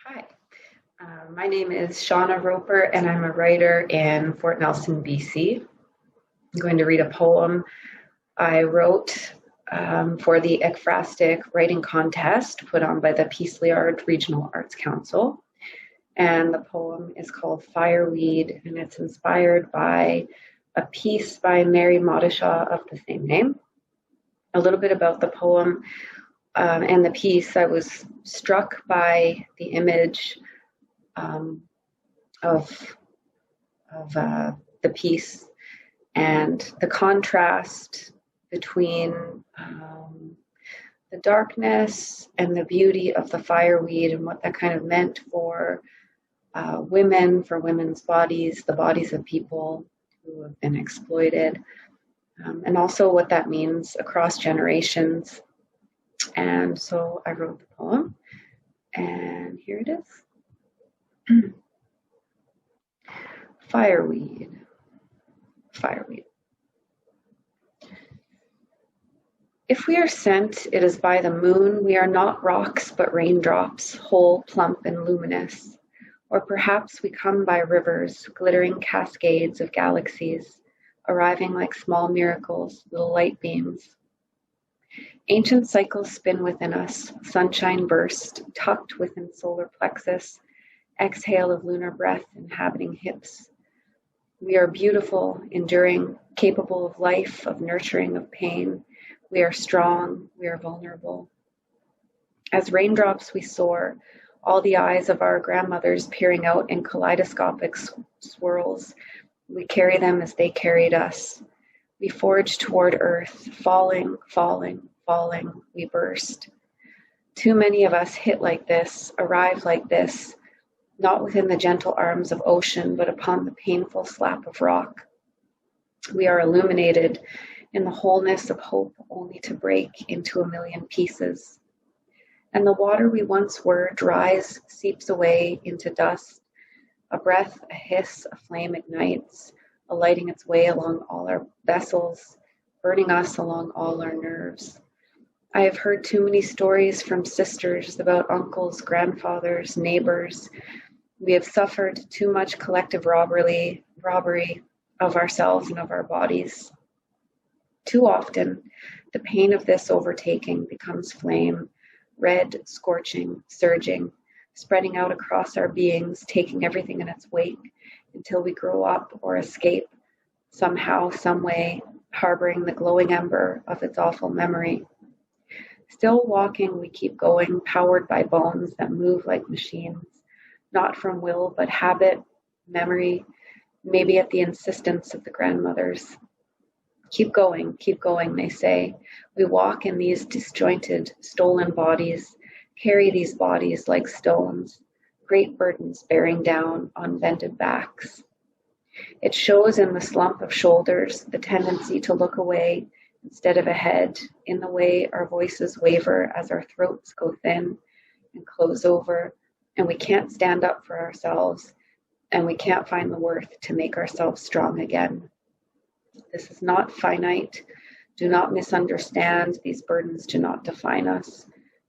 Hi, my name is Seanah Roper, and I'm a writer in Fort Nelson, BC. I'm going to read a poem I wrote for the Ekphrastic writing contest put on by the PLRAC Regional Arts Council. And the poem is called Fireweed, and it's inspired by a piece by Mary Mottishaw of the same name. A little bit about the poem and the piece. I was struck by the image of the piece and the contrast between the darkness and the beauty of the fireweed and what that kind of meant for women, for women's bodies, the bodies of people who have been exploited, and also what that means across generations. And so I wrote the poem, and here it is. Fireweed. Fireweed. If we are sent, it is by the moon. We are not rocks, but raindrops, whole, plump, and luminous. Or perhaps we come by rivers, glittering cascades of galaxies, arriving like small miracles, little light beams. Ancient cycles spin within us, sunshine burst, tucked within solar plexus, exhale of lunar breath inhabiting hips. We are beautiful, enduring, capable of life, of nurturing, of pain. We are strong, we are vulnerable. As raindrops we soar, all the eyes of our grandmothers peering out in kaleidoscopic swirls. We carry them as they carried us. We forge toward earth, falling, falling, falling, we burst. Too many of us hit like this, arrive like this, not within the gentle arms of ocean, but upon the painful slap of rock. We are illuminated in the wholeness of hope, only to break into a million pieces. And the water we once were dries, seeps away into dust. A breath, a hiss, a flame ignites, alighting its way along all our vessels, burning us along all our nerves. I have heard too many stories from sisters about uncles, grandfathers, neighbors. We have suffered too much collective robbery of ourselves and of our bodies. Too often, the pain of this overtaking becomes flame, red, scorching, surging, spreading out across our beings, taking everything in its wake until we grow up or escape, somehow, some way, harboring the glowing ember of its awful memory. Still walking, we keep going, powered by bones that move like machines, not from will, but habit, memory, maybe at the insistence of the grandmothers. Keep going, they say. We walk in these disjointed, stolen bodies, carry these bodies like stones, great burdens bearing down on bended backs. It shows in the slump of shoulders, the tendency to look away instead of ahead, in the way our voices waver as our throats go thin and close over, and we can't stand up for ourselves, and we can't find the worth to make ourselves strong again. This is not finite. Do not misunderstand. These burdens do not define us.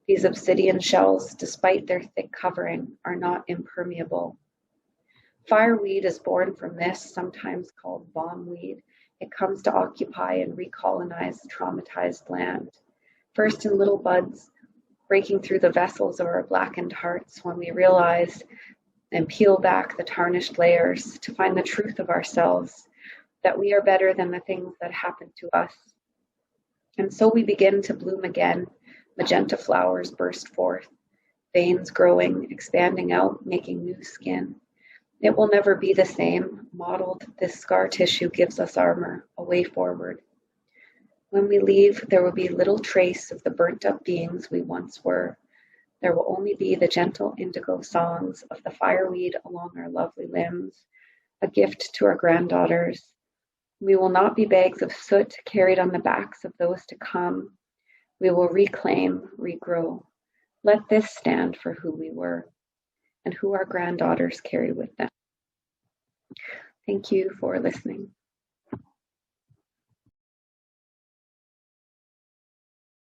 These obsidian shells, despite their thick covering, are not impermeable. Fireweed is born from this, sometimes called bombweed. It comes to occupy and recolonize traumatized land. First in little buds, breaking through the vessels of our blackened hearts when we realize and peel back the tarnished layers to find the truth of ourselves, that we are better than the things that happened to us. And so we begin to bloom again. Magenta flowers burst forth, veins growing, expanding out, making new skin. It will never be the same. Mottled, this scar tissue gives us armor, a way forward. When we leave, there will be little trace of the burnt up beings we once were. There will only be the gentle indigo songs of the fireweed along our lovely limbs, a gift to our granddaughters. We will not be bags of soot carried on the backs of those to come. We will reclaim, regrow. Let this stand for who we were and who our granddaughters carry with them. Thank you for listening.